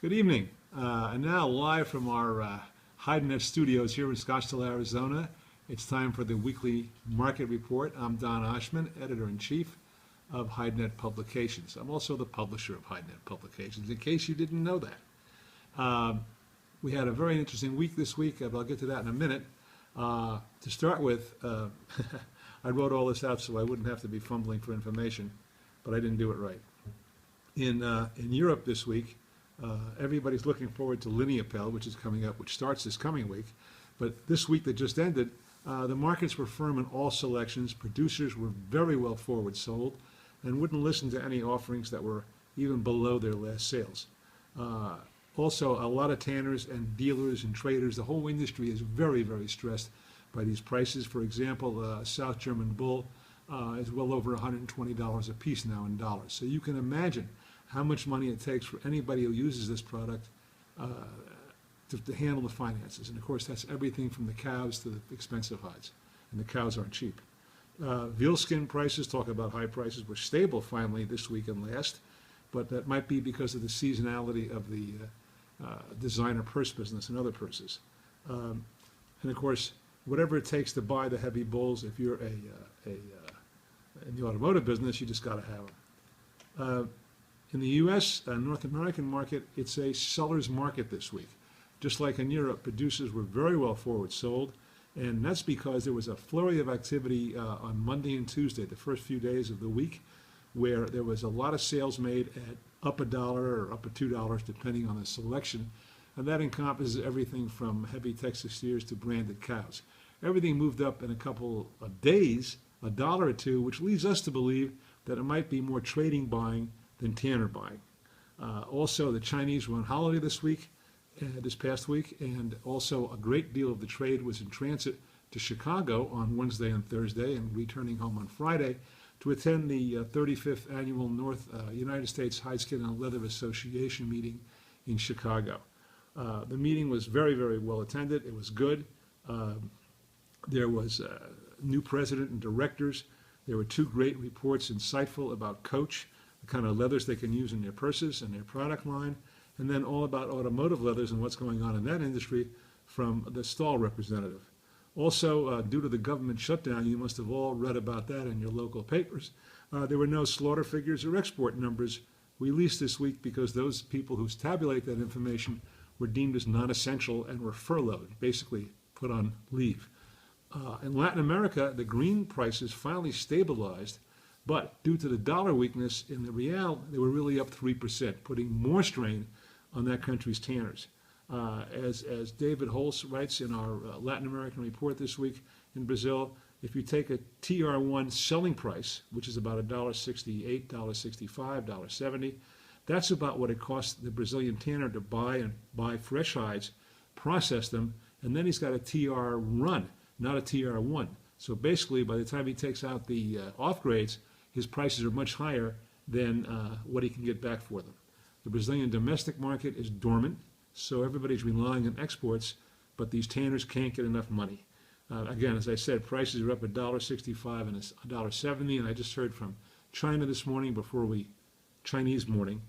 Good evening. And now live from our HydeNet studios here in Scottsdale, Arizona. It's time for the weekly market report. I'm Don Oshman, editor-in-chief of HydeNet Publications. I'm also the publisher of HydeNet Publications, in case you didn't know that. We had a very interesting week this week, but I'll get to that in a minute. To start with, I wrote all this out so I wouldn't have to be fumbling for information, but I didn't do it right. In Europe this week, everybody's looking forward to Lineapel, which is coming up, which starts this coming week. But this week that just ended, the markets were firm in all selections. Producers were very well forward sold and wouldn't listen to any offerings that were even below their last sales. Also, a lot of tanners and dealers and traders, the whole industry is very, very stressed by these prices. For example, South German Bull is well over $120 a piece now in dollars. So you can imagine how much money it takes for anybody who uses this product to handle the finances. And of course, that's everything from the cows to the expensive hides. And the cows aren't cheap. Veal skin prices, talk about high prices, were stable finally this week and last. But that might be because of the seasonality of the designer purse business and other purses. And of course, whatever it takes to buy the heavy bulls, if you're in the automotive business, you just got to have them. In the U.S., North American market, it's a seller's market this week. Just like in Europe, producers were very well forward sold, and that's because there was a flurry of activity on Monday and Tuesday, the first few days of the week, where there was a lot of sales made at up $1 or up $2, depending on the selection, and that encompasses everything from heavy Texas steers to branded cows. Everything moved up in a couple of days, $1 or $2, which leads us to believe that it might be more trading buying than tanner buying. Also, the Chinese were on holiday this past week, and also a great deal of the trade was in transit to Chicago on Wednesday and Thursday and returning home on Friday to attend the 35th annual United States Hide, Skin, and Leather Association meeting in Chicago. The meeting was very, very well attended. It was good. There was a new president and directors. There were two great reports, insightful about Coach, the kind of leathers they can use in their purses and their product line, and then all about automotive leathers and what's going on in that industry from the Stahl representative. Also, due to the government shutdown, you must have all read about that in your local papers, there were no slaughter figures or export numbers released this week because those people who tabulate that information were deemed as non-essential and were furloughed, basically put on leave. In Latin America, the green prices finally stabilized, but due to the dollar weakness in the real, they were really up 3%, putting more strain on that country's tanners. As David Holtz writes in our Latin American report this week, in Brazil, if you take a TR1 selling price, which is about $1.68, $1.65, $1.70, that's about what it costs the Brazilian tanner to buy fresh hides, process them, and then he's got a TR run, not a TR1. So basically, by the time he takes out the off-grades, his prices are much higher than what he can get back for them. The Brazilian domestic market is dormant, so everybody's relying on exports, but these tanners can't get enough money. Again, as I said, prices are up $1.65 and $1.70, and I just heard from China this morning Chinese morning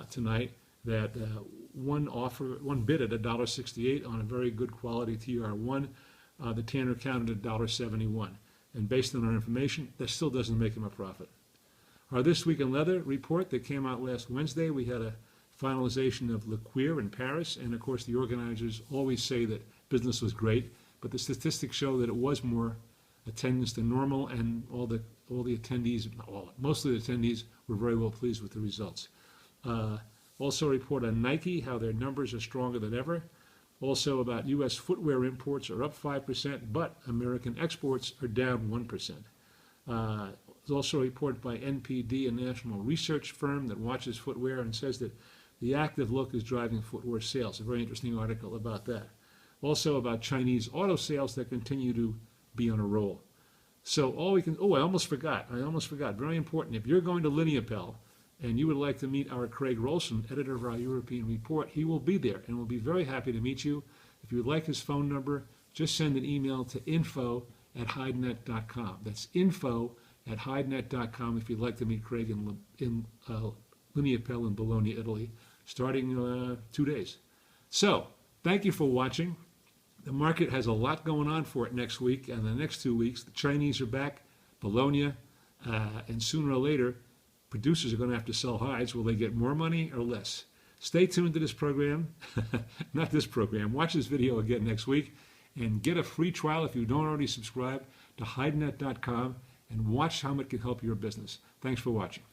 tonight, that one bid at $1.68 on a very good quality TR1, the tanner counted at $1.71. And based on our information, that still doesn't make him a profit. Our This Week in Leather report that came out last Wednesday, we had a finalization of Le Cuir in Paris, and of course the organizers always say that business was great, but the statistics show that it was more attendance than normal, and most of the attendees were very well pleased with the results. Also a report on Nike, how their numbers are stronger than ever. Also about U.S. footwear imports are up 5%, but American exports are down 1%. There's also a report by NPD, a national research firm that watches footwear and says that the active look is driving footwear sales. A very interesting article about that. Also about Chinese auto sales that continue to be on a roll. So I almost forgot, very important. If you're going to Lineapel and you would like to meet our Craig Rolson, editor of our European report, he will be there and will be very happy to meet you. If you would like his phone number, just send an email to info@hydenet.com. That's info@hydenet.com if you'd like to meet Craig in Lineapel in Bologna, Italy. starting 2 days. So, thank you for watching. The market has a lot going on for it next week and the next 2 weeks. The Chinese are back, Bologna, and sooner or later, producers are going to have to sell hides. Will they get more money or less? Stay tuned to this program, not this program. Watch this video again next week and get a free trial if you don't already subscribe to HideNet.com and watch how it can help your business. Thanks for watching.